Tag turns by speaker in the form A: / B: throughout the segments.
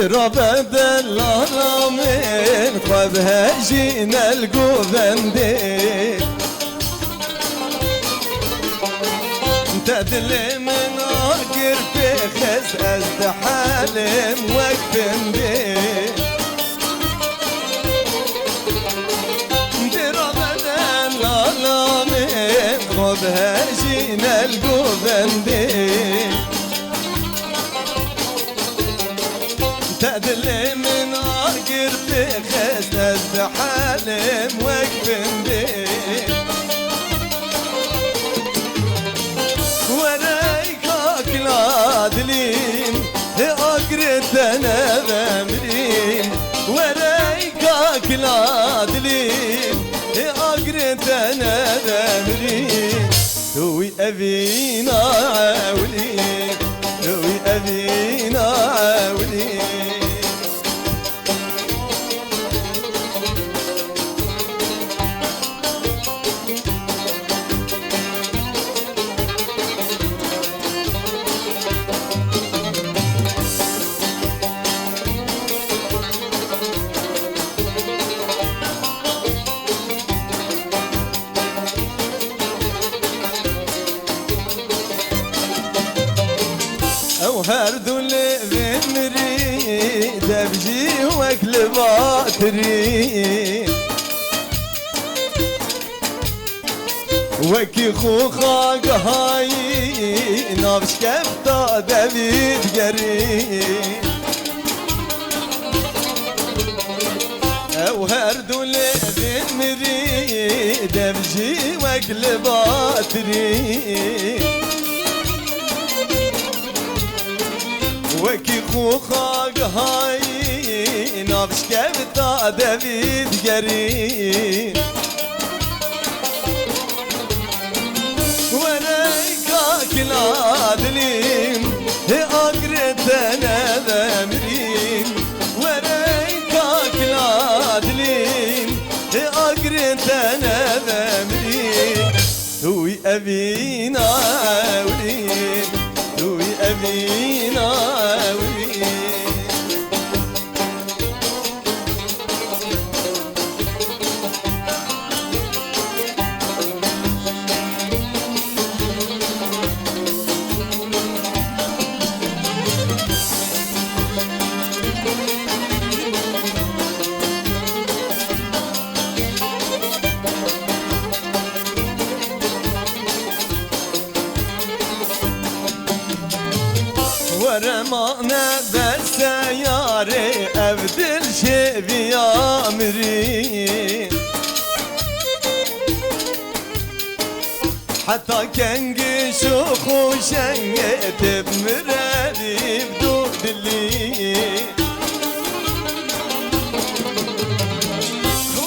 A: ربد العالمين خذها جينا القوبندي تدلي من عقر في خس ازدحالم وقفندي ربد العالمين خذها جينا القوبندي تدلي من عقر في خس ازدحالم وقفندي لادلين أقرد أنا بمرين ورايكاك لادلين أقرد أنا بمرين توي أبينا عاولين توي أبينا عاولين هردو اللي بمري دبجي وكل باطري وكي خوخاق هاي نابش كفتا دبيت قري او هردو اللي بمري دبجي وكل باطري وكي خوخاق هاي نابش كبتا دبيت قري ونايكاك العادلين أقرد أنا ذمرين ونايكاك العادلين أقرد أنا ذمرين توي أبينا عاولين توي أبينا عاولين ورمانا بالسيارة أبدل شي بيامرين حتى كان شوخ وشنقت بمراري بدود اللي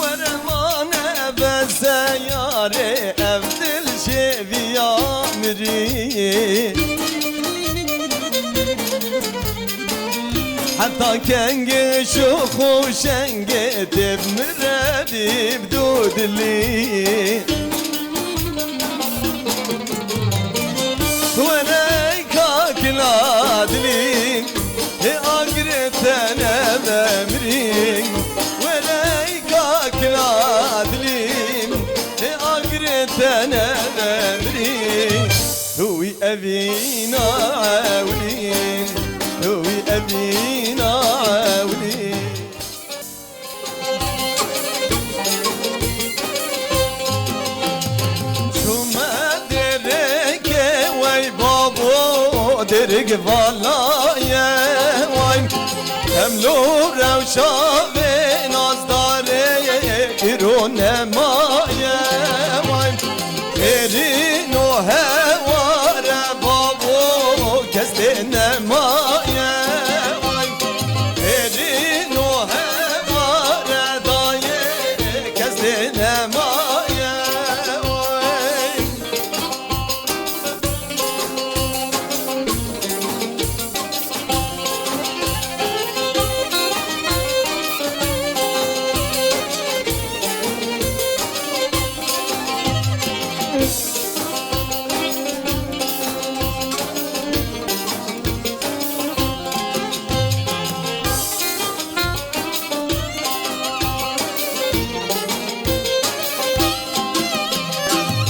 A: ورمانا بالسيارة أبدل شي بيامرين حتى كان شوخ وشنقت بمرادي بدود اللي ونايكاك العادلين أقرد أنا بمرين ونايكاك العادلين أقرد أنا بمرين توي أبينا عاولين توي أبينا عاولين شو ما درك وي بابو درك فالايا وي هملو روشابي نازداري كيرون مايا وي كيرينو هوارا بابو كستنا مايا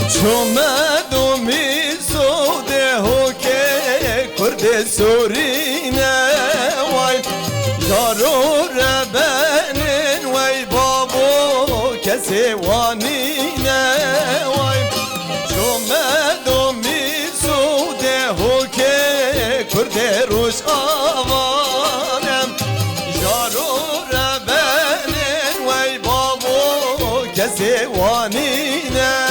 A: چومدمی سوده هو که کرد سورینه وای دارو ربنن وای بابو کسی وانینه وای چومدمی سوده هو که کرد روش آوانم دارو ربنن وای بابو کسی وانینه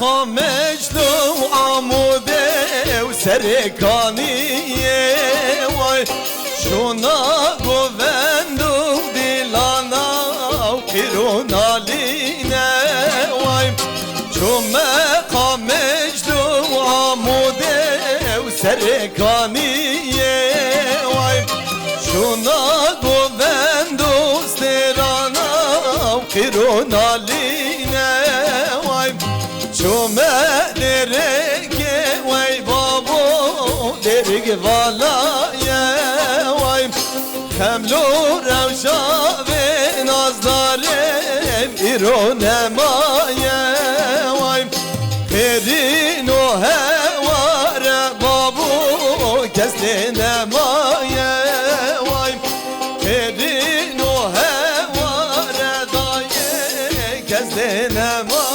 A: مقامجلو عموده و سرکانیه وای شونا گوندو دیلانا و قیرونالینه وای چو مقامجلو عموده و سرکانیه وای شونا گوندو دیلانا و قیرونالینه چومه درگه وای بابو درگه والایه وای خملو روشا و نازدارم ایرو نمایه وای خیرین و هوار بابو کس نمایه وای خیرین و هوار دایه کس نمایه